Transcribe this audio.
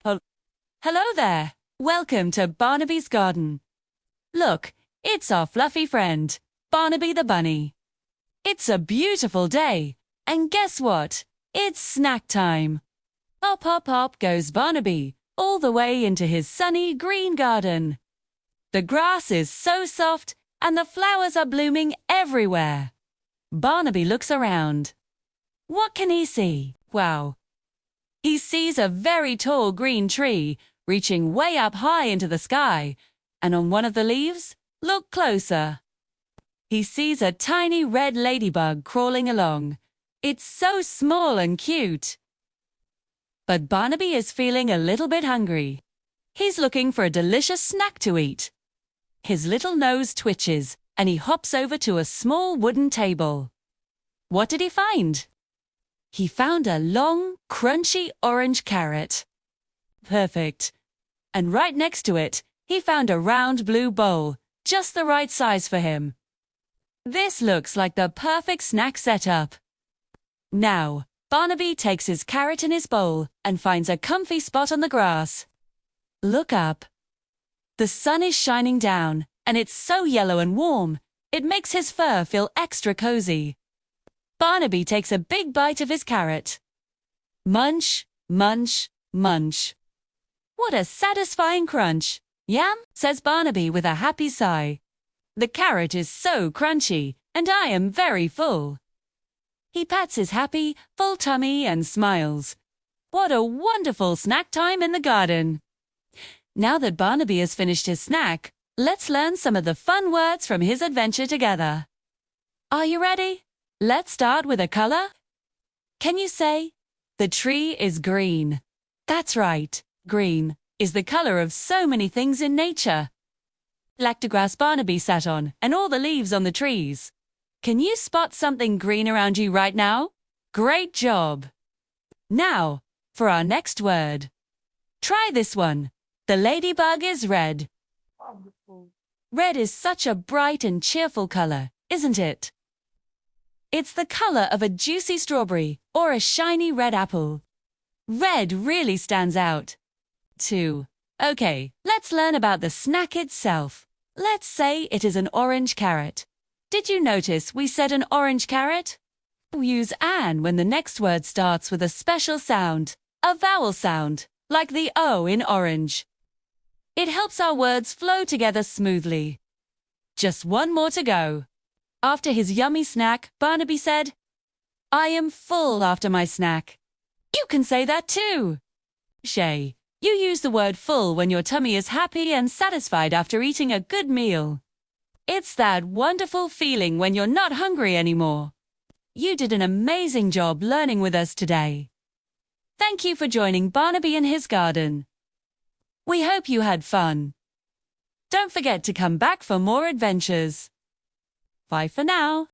Hello there. Welcome to Barnaby's garden. Look, it's our fluffy friend, Barnaby the Bunny. It's a beautiful day, and guess what? It's snack time. Hop, hop, hop goes Barnaby, all the way into his sunny green garden. The grass is so soft, and the flowers are blooming everywhere. Barnaby looks around. What can he see? Wow! He sees a very tall green tree reaching way up high into the sky, and on one of the leaves, look closer. He sees a tiny red ladybug crawling along. It's so small and cute. But Barnaby is feeling a little bit hungry. He's looking for a delicious snack to eat. His little nose twitches, and he hops over to a small wooden table. What did he find? He found a long, crunchy orange carrot. Perfect. And right next to it, he found a round blue bowl, just the right size for him. This looks like the perfect snack setup. Now, Barnaby takes his carrot in his bowl and finds a comfy spot on the grass. Look up. The sun is shining down, and it's so yellow and warm, it makes his fur feel extra cozy. Barnaby takes a big bite of his carrot. Munch, munch, munch. What a satisfying crunch. Yum, says Barnaby with a happy sigh. The carrot is so crunchy, and I am very full. He pats his happy, full tummy and smiles. What a wonderful snack time in the garden. Now that Barnaby has finished his snack, let's learn some of the fun words from his adventure together. Are you ready? Let's start with a color. Can you say, the tree is green? That's right, green is the color of so many things in nature. Like the grass Barnaby sat on and all the leaves on the trees. Can you spot something green around you right now? Great job! Now, for our next word. Try this one. The ladybug is red. Red is such a bright and cheerful color, isn't it? It's the color of a juicy strawberry or a shiny red apple. Red really stands out. 2. Okay, let's learn about the snack itself. Let's say it is an orange carrot. Did you notice we said an orange carrot? We'll use an when the next word starts with a special sound, a vowel sound, like the O in orange. It helps our words flow together smoothly. Just one more to go. After his yummy snack, Barnaby said, I am full after my snack. You can say that too. Shay, you use the word full when your tummy is happy and satisfied after eating a good meal. It's that wonderful feeling when you're not hungry anymore. You did an amazing job learning with us today. Thank you for joining Barnaby in his garden. We hope you had fun. Don't forget to come back for more adventures. Bye for now.